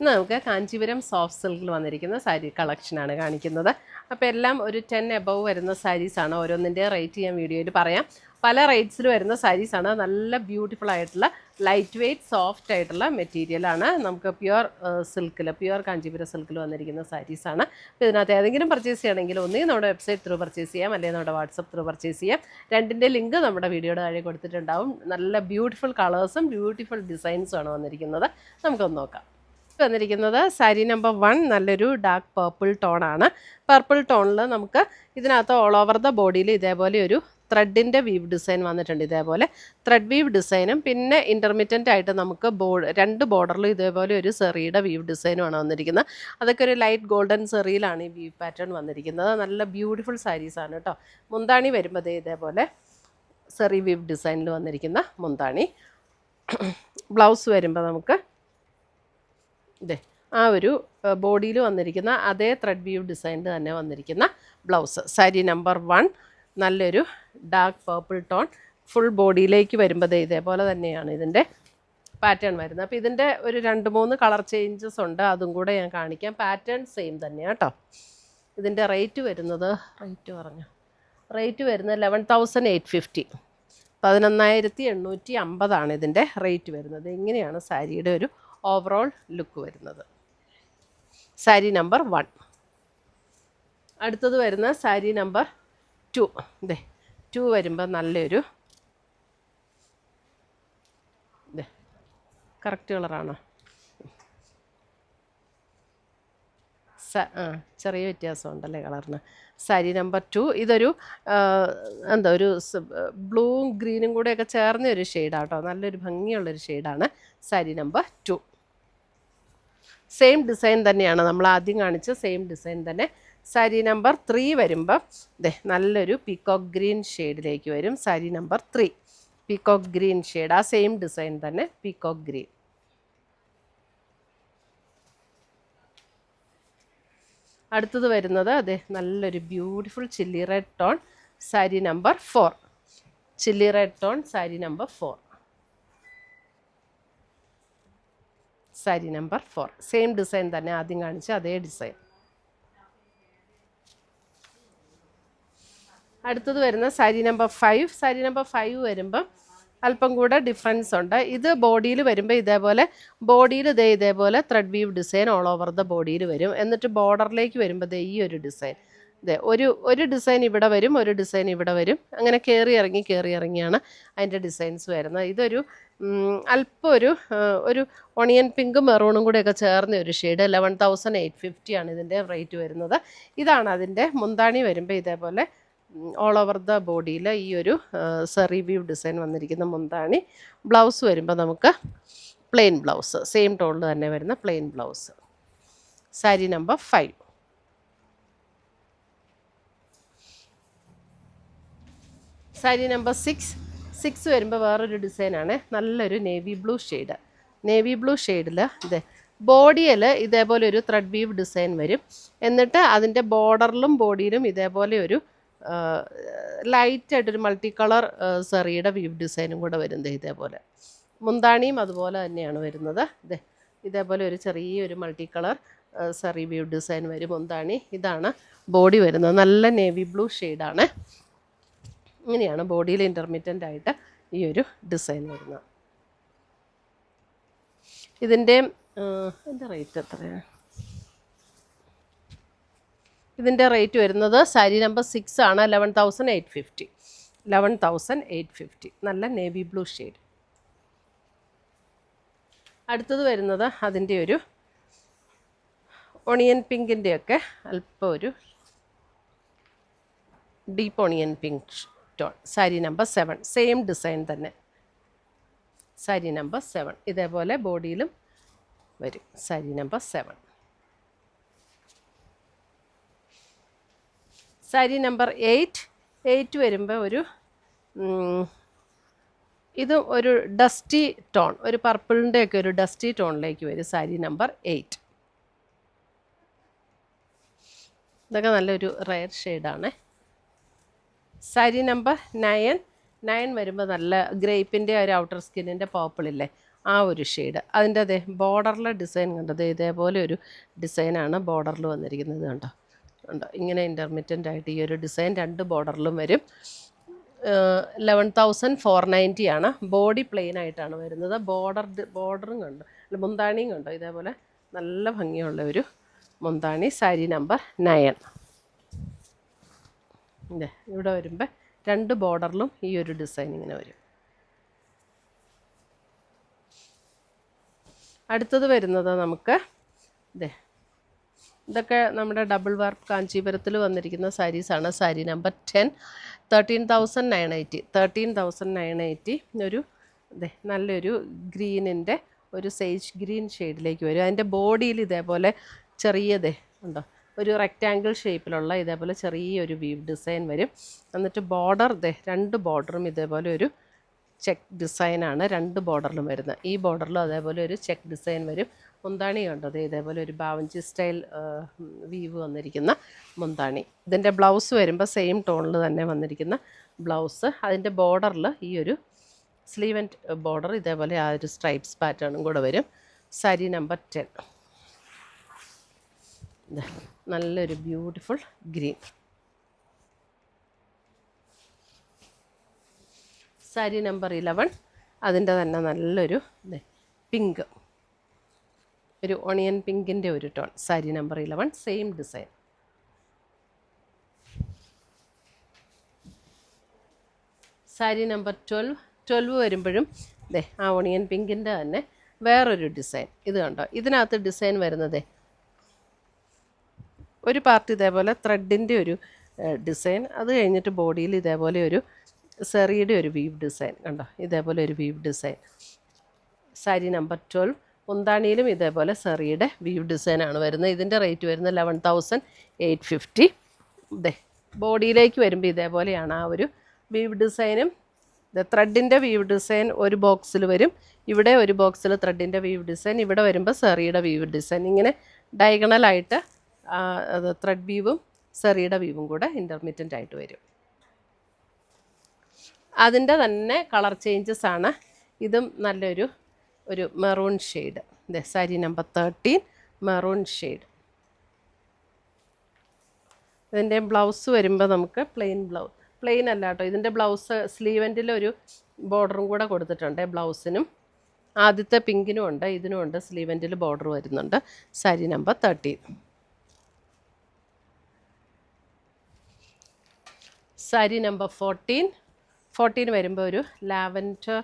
ഇന്ന് നമുക്ക് കാഞ്ചീപുരം സോഫ്റ്റ് സിൽക്കിൽ വന്നിരിക്കുന്ന സാരി കളക്ഷനാണ് കാണിക്കുന്നത്. അപ്പോൾ എല്ലാം ഒരു 10 എബവ് വരുന്ന സാരീസാണ്. ഓരോന്നിൻ്റെ റേറ്റ് ഞാൻ വീഡിയോയിൽ പറയാം. പല റേറ്റ്സിൽ വരുന്ന സാരീസാണ്. നല്ല ബ്യൂട്ടിഫുൾ ആയിട്ടുള്ള ലൈറ്റ് വെയ്റ്റ് സോഫ്റ്റ് ആയിട്ടുള്ള മെറ്റീരിയലാണ്. നമുക്ക് പ്യുവർ കാഞ്ചീപുരം സിൽക്കിൽ വന്നിരിക്കുന്ന സാരീസാണ്. അപ്പോൾ ഇതിനകത്ത് ഏതെങ്കിലും പർച്ചേസ് ചെയ്യണമെങ്കിൽ ഒന്നുകിൽ നമ്മുടെ വെബ്സൈറ്റ് ത്രൂ പർച്ചേസ് ചെയ്യാം, അല്ലെങ്കിൽ നമ്മുടെ വാട്സപ്പ് ത്രൂ പർച്ചേസ് ചെയ്യാം. രണ്ടിൻ്റെ ലിങ്ക് നമ്മുടെ വീഡിയോയുടെ താഴെ കൊടുത്തിട്ടുണ്ടാവും. നല്ല ബ്യൂട്ടിഫുൾ കളേഴ്സും ബ്യൂട്ടിഫുൾ ഡിസൈൻസുമാണ് വന്നിരിക്കുന്നത്. നമുക്കൊന്ന് നോക്കാം. വന്നിരിക്കുന്നത് സാരി നമ്പർ 1 നല്ലൊരു ഡാർക്ക് പർപ്പിൾ ടോണാണ്. പർപ്പിൾ ടോണിൽ നമുക്ക് ഇതിനകത്ത് ഓൾ ഓവർ ദ ബോഡിയിൽ ഇതേപോലെ ഒരു ത്രെഡിൻ്റെ വീവ് ഡിസൈൻ വന്നിട്ടുണ്ട്. ഇതേപോലെ ത്രെഡ് വീവ് ഡിസൈനും പിന്നെ ഇൻ്റർമീഡിയൻ്റ് ആയിട്ട് നമുക്ക് രണ്ട് ബോർഡറിലും ഇതേപോലെ ഒരു സെറിയുടെ വീവ് ഡിസൈനുമാണ് വന്നിരിക്കുന്നത്. അതൊക്കെ ഒരു ലൈറ്റ് ഗോൾഡൻ സെറിയിലാണ് ഈ വീവ് പാറ്റേൺ വന്നിരിക്കുന്നത്. നല്ല ബ്യൂട്ടിഫുൾ സാരീസാണ് കേട്ടോ. മുന്താണി വരുമ്പോൾ ഇതേപോലെ സെറി വീവ് ഡിസൈനിൽ വന്നിരിക്കുന്ന മുന്താണി. ബ്ലൗസ് വരുമ്പോൾ നമുക്ക് ആ ഒരു ബോഡിയിൽ വന്നിരിക്കുന്ന അതേ ത്രെഡ് വീവ് ഡിസൈനിൽ തന്നെ വന്നിരിക്കുന്ന ബ്ലൗസ്. സാരി നമ്പർ 1 നല്ലൊരു ഡാർക്ക് പർപ്പിൾ ടോൺ. ഫുൾ ബോഡിയിലേക്ക് വരുമ്പോൾ ഇതേപോലെ തന്നെയാണ് ഇതിൻ്റെ പാറ്റേൺ വരുന്നത്. അപ്പോൾ ഇതിൻ്റെ ഒരു 2-3 കളർ ചേഞ്ചസ് ഉണ്ട്, അതും കൂടെ ഞാൻ കാണിക്കാം. പാറ്റേൺ സെയിം തന്നെയാണ് കേട്ടോ. ഇതിൻ്റെ റേറ്റ് വരുന്നത് 11,850, 11,850 ഇതിൻ്റെ റേറ്റ് വരുന്നത്. ഇങ്ങനെയാണ് സാരിയുടെ ഒരു ഓവറോൾ ലുക്ക് വരുന്നത്. സാരി നമ്പർ 1. അടുത്തത് വരുന്ന സാരി നമ്പർ 2. 2 വരുമ്പോൾ നല്ലൊരു കറക്റ്റ് കളറാണോ? ചെറിയ വ്യത്യാസമുണ്ടല്ലേ കളറിന്. സാരി നമ്പർ 2 ഇതൊരു ഒരു ബ്ലൂവും ഗ്രീനും കൂടെയൊക്കെ ചേർന്ന ഒരു ഷെയ്ഡാണ് കേട്ടോ. നല്ലൊരു ഭംഗിയുള്ളൊരു ഷെയ്ഡാണ് സാരി നമ്പർ 2. സെയിം ഡിസൈൻ തന്നെയാണ് നമ്മൾ ആദ്യം കാണിച്ച സെയിം ഡിസൈൻ തന്നെ. സാരി നമ്പർ 3 വരുമ്പോൾ നല്ലൊരു പീകോക്ക് ഗ്രീൻ ഷെയ്ഡിലേക്ക് വരും. Sari number 3 peacock green shade, ആ സെയിം ഡിസൈൻ തന്നെ പീകോക്ക് ഗ്രീൻ. അടുത്തത് വരുന്നത് നല്ലൊരു beautiful chilli red tone sari number 4. Chilli red tone sari number 4. Sari number 4 same design തന്നെ, ആദ്യം കാണിച്ച അതേ ഡിസൈൻ. അടുത്തത് വരുന്ന സാരി നമ്പർ 5. സാരി നമ്പർ 5 വരുമ്പം അല്പം കൂടെ ഡിഫറൻസ് ഉണ്ട്. ഇത് ബോഡിയിൽ വരുമ്പോൾ ഇതേപോലെ thread we've design all over the ബോഡിയിൽ വരും. എന്നിട്ട് ബോർഡറിലേക്ക് വരുമ്പോൾ ഈ ഒരു ഡിസൈൻ ഒരു ഡിസൈൻ ഇവിടെ വരും, ഒരു ഡിസൈൻ ഇവിടെ വരും. അങ്ങനെ കയറി ഇറങ്ങിയാണ് അതിൻ്റെ ഡിസൈൻസ് വരുന്നത്. ഇതൊരു അല്പം ഒരു ഓണിയൻ പിങ്കും മെറൂണും കൂടെയൊക്കെ ചേർന്ന ഒരു ഷെയ്ഡ്. 11,850 ഇതിൻ്റെ റേറ്റ് വരുന്നത്. ഇതാണ് അതിൻ്റെ മുന്താണി. വരുമ്പോൾ ഇതേപോലെ ഓൾ ഓവർ ദ ബോഡിയിൽ ഈ ഒരു സെറി വീവ് ഡിസൈൻ വന്നിരിക്കുന്ന മുന്താണി. ബ്ലൗസ് വരുമ്പോൾ നമുക്ക് പ്ലെയിൻ ബ്ലൗസ്, സെയിം ടോണിൽ തന്നെ വരുന്ന plain blouse. Sari number 5. Sari number 6 വരുമ്പോൾ വേറൊരു ഡിസൈനാണ്. നല്ലൊരു നേവി ബ്ലൂ ഷെയ്ഡിൽ ബോഡിയിൽ ഇതേപോലെ ഒരു ത്രെഡ് വീവ് ഡിസൈൻ വരും. എന്നിട്ട് അതിൻ്റെ ബോർഡറിലും ബോഡിയിലും ഇതേപോലെ ഒരു ലൈറ്റായിട്ടൊരു മൾട്ടി കളർ സെറിയുടെ വീവ് ഡിസൈനും കൂടെ വരുന്നത്. ഇതേപോലെ മുന്താണിയും അതുപോലെ തന്നെയാണ് വരുന്നത്. ഇതേപോലെ ഒരു ചെറിയൊരു മൾട്ടി കളർ സെറി വീവ് ഡിസൈൻ വരും മുന്താണി. ഇതാണ് ബോഡി വരുന്നത്. നല്ല നേവി ബ്ലൂ ഷെയ്ഡാണ്. ഇങ്ങനെയാണ് ബോഡിയിൽ ഇൻ്റർമീഡിയൻ്റ് ആയിട്ട് ഈ ഒരു ഡിസൈൻ വരുന്നത്. ഇതിൻ്റെ റേറ്റ് എത്രയാണ്? ഇതിൻ്റെ റേറ്റ് വരുന്നത് സാരി നമ്പർ 6 ആണ്. 11,850. നല്ല നേവി ബ്ലൂ ഷെയ്ഡ്. അടുത്തത് വരുന്നത് അതിൻ്റെ ഒരു ഓണിയൻ പിങ്കിൻ്റെയൊക്കെ അല്പം ഒരു deep onion pink tone. Sari number 7 same design തന്നെ. സാരി നമ്പർ 7 ഇതേപോലെ ബോഡിയിലും വരും. സാരി നമ്പർ 7. സാരി നമ്പർ 8 വരുമ്പോൾ ഇതും ഒരു ഡസ്റ്റി ടോൺ, ഒരു പർപ്പിളിൻ്റെയൊക്കെ ഒരു ഡസ്റ്റി ടോണിലേക്ക് വരും. സാരി നമ്പർ 8. ഇതൊക്കെ നല്ലൊരു റെയർ ഷെയ്ഡാണ്. സാരി നമ്പർ 9 വരുമ്പോൾ നല്ല ഗ്രേപ്പിൻ്റെ ഒരു ഔട്ടർ സ്കിന്നിൻ്റെ പർപ്പിളില്ലേ, ആ ഒരു ഷെയ്ഡ്. അതിൻ്റെ അതെ ബോർഡറിലെ ഡിസൈൻ കണ്ടത് ഇതേപോലെ ഒരു ഡിസൈനാണ് ബോർഡറിൽ വന്നിരിക്കുന്നത്. കണ്ടോ ഇങ്ങനെ ഇൻ്റർമിറ്റൻ്റ് ആയിട്ട് ഈ ഒരു ഡിസൈൻ 2 ബോർഡറിലും വരും. 11,490 ആണ്. ബോഡി പ്ലെയിൻ ആയിട്ടാണ് വരുന്നത്. ബോർഡറും കണ്ടോ മുന്താണിയും കണ്ടോ ഇതേപോലെ നല്ല ഭംഗിയുള്ള ഒരു മുന്താണി. സാരി നമ്പർ 9. ഇവിടെ വരുമ്പോൾ 2 ബോർഡറിലും ഈ ഒരു ഡിസൈൻ ഇങ്ങനെ വരും. അടുത്തത് വരുന്നത് നമുക്ക് ഇതൊക്കെ നമ്മുടെ ഡബിൾ വാർപ്പ് കാഞ്ചീപുരത്തിൽ വന്നിരിക്കുന്ന സാരീസാണ്. സാരി നമ്പർ 10. 13,980. 13,980 ഒരു നല്ലൊരു ഗ്രീനിൻ്റെ ഒരു സേജ് ഗ്രീൻ ഷെയ്ഡിലേക്ക് വരും. അതിൻ്റെ ബോഡിയിൽ ഇതേപോലെ ചെറിയതേ ഉണ്ടോ ഒരു റെക്റ്റാങ്കിൾ ഷേപ്പിലുള്ള ഇതേപോലെ ചെറിയൊരു വീവ് ഡിസൈൻ വരും. എന്നിട്ട് ബോർഡർ 2 ബോർഡറും ഇതേപോലെ ഒരു ചെക്ക് ഡിസൈനാണ് 2 ബോർഡറിലും വരുന്നത്. ഈ ബോർഡറിലും അതേപോലെ ഒരു ചെക്ക് ഡിസൈൻ വരും. മുന്താണി കണ്ടത് ഇതേപോലെ ഒരു ബാവഞ്ചി സ്റ്റൈൽ വീവ് വന്നിരിക്കുന്ന മുന്താണി. ഇതിൻ്റെ ബ്ലൗസ് വരുമ്പോൾ സെയിം ടോണിൽ തന്നെ വന്നിരിക്കുന്ന ബ്ലൗസ്. അതിൻ്റെ ബോർഡറിൽ ഈ ഒരു സ്ലീവ് ആൻഡ് ബോർഡർ ഇതേപോലെ ആ ഒരു സ്ട്രൈപ്സ് പാറ്റേണും കൂടെ വരും. സാരി നമ്പർ 10. നല്ലൊരു ബ്യൂട്ടിഫുൾ ഗ്രീൻ. സാരി നമ്പർ 11. അതിൻ്റെ തന്നെ നല്ലൊരു പിങ്ക്, ഒരു ഓണിയൻ പിങ്കിൻ്റെ ഒരു tone. Sari number 11 same design. Sari number 12 വരുമ്പോഴും ആ ഓണിയൻ പിങ്കിൻ്റെ തന്നെ വേറൊരു ഡിസൈൻ. ഇത് കണ്ടോ ഇതിനകത്ത് ഡിസൈൻ വരുന്നത് ഒരു പാർട്ട് ഇതേപോലെ ത്രെഡിൻ്റെ ഒരു ഡിസൈൻ. അത് കഴിഞ്ഞിട്ട് ബോഡിയിൽ ഇതേപോലെ ഒരു സെറിയുടെ ഒരു വീവ് ഡിസൈൻ കണ്ടോ ഇതേപോലെ ഒരു വീവ് ഡിസൈൻ. സാരി നമ്പർ 12. മുന്താണിയിലും ഇതേപോലെ സെറിയുടെ വീവ് ഡിസൈനാണ് വരുന്നത്. ഇതിൻ്റെ റേറ്റ് വരുന്നത് 11,850. ബോഡിയിലേക്ക് വരുമ്പോൾ ഇതേപോലെയാണ് ആ ഒരു വീവ് ഡിസൈനും. ത്രെഡിൻ്റെ വീവ് ഡിസൈൻ ഒരു ബോക്സിൽ വരും. ഇവിടെ ഒരു ബോക്സിൽ ത്രെഡിൻ്റെ വീവ് ഡിസൈൻ. ഇവിടെ വരുമ്പോൾ സെറിയുടെ വീവ് ഡിസൈൻ. ഇങ്ങനെ ഡയഗണലായിട്ട് ത്രെഡ് വീവും സെറിയുടെ വീവും കൂടെ ഇൻ്റർമിറ്റൻ്റ് ആയിട്ട് വരും. അതിൻ്റെ തന്നെ കളർ ചേഞ്ചസ് ആണ്. ഇതും നല്ലൊരു maroon shade. Sari number 13 maroon shade. ഇതിൻ്റെ ബ്ലൗസ് വരുമ്പോൾ നമുക്ക് പ്ലെയിൻ അല്ല കേട്ടോ. ഇതിൻ്റെ ബ്ലൗസ് സ്ലീവെൻറ്റിൽ ഒരു ബോർഡറും കൂടെ കൊടുത്തിട്ടുണ്ട്. ബ്ലൗസിനും ആദ്യത്തെ പിങ്കിനും ഉണ്ട്, ഇതിനും ഉണ്ട്. സ്ലീവെൻറ്റിൽ ബോർഡർ വരുന്നുണ്ട്. സാരി നമ്പർ 13. സാരി നമ്പർ 14 വരുമ്പോൾ ഒരു ലാവൻഡർ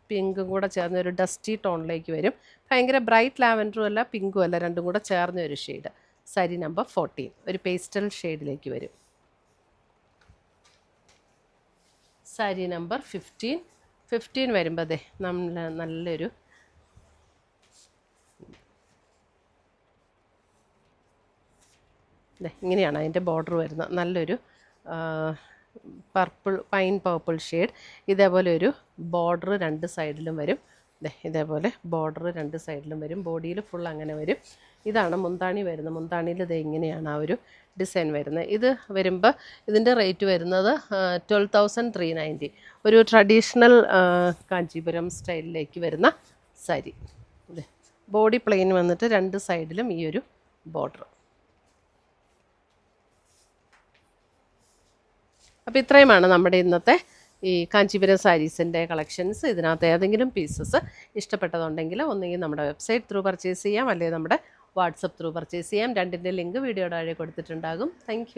പിങ്കും കൂടെ ചേർന്ന ഒരു ഡസ്റ്റി ടോണിലേക്ക് വരും. ഭയങ്കര ബ്രൈറ്റ് ലാവൻഡറും അല്ല പിങ്കും അല്ല, രണ്ടും കൂടെ ചേർന്ന ഒരു ഷെയ്ഡ്. സാരി നമ്പർ 14 ഒരു പേസ്റ്റൽ ഷെയ്ഡിലേക്ക് വരും. സാരി നമ്പർ 15 വരുമ്പോൾ നമ്മൾ നല്ലൊരു ഇങ്ങനെയാണ് അതിൻ്റെ ബോർഡർ വരുന്നത്. നല്ലൊരു പൈൻ പർപ്പിൾ ഷെയ്ഡ്. ഇതേപോലെ ഒരു ബോർഡർ 2 സൈഡിലും വരും. ഇതേപോലെ ബോർഡർ 2 സൈഡിലും വരും. ബോഡിയിൽ ഫുൾ അങ്ങനെ വരും. ഇതാണ് മുന്താണി വരുന്നത്. മുന്താണിയിൽ ഇങ്ങനെയാണ് ആ ഒരു ഡിസൈൻ വരുന്നത്. ഇത് വരുമ്പോൾ ഇതിൻ്റെ റേറ്റ് വരുന്നത് 12,390. ഒരു ട്രഡീഷണൽ കാഞ്ചീപുരം സ്റ്റൈലിലേക്ക് വരുന്ന സാരി. ബോഡി പ്ലെയിൻ വന്നിട്ട് 2 സൈഡിലും ഈ ഒരു ബോർഡർ. അപ്പോൾ ഇത്രയുമാണ് നമ്മുടെ ഇന്നത്തെ ഈ കാഞ്ചീപുരം സാരീസിൻ്റെ കളക്ഷൻസ്. ഇതിനകത്ത് ഏതെങ്കിലും പീസസ് ഇഷ്ടപ്പെട്ടതുണ്ടെങ്കിൽ ഒന്നുകിൽ നമ്മുടെ വെബ്സൈറ്റ് ത്രൂ പർച്ചേസ് ചെയ്യാം, അല്ലെങ്കിൽ നമ്മുടെ വാട്സപ്പ് ത്രൂ പർച്ചേസ് ചെയ്യാം. രണ്ടിൻ്റെ ലിങ്ക് വീഡിയോയുടെ താഴെ കൊടുത്തിട്ടുണ്ടാകും. താങ്ക്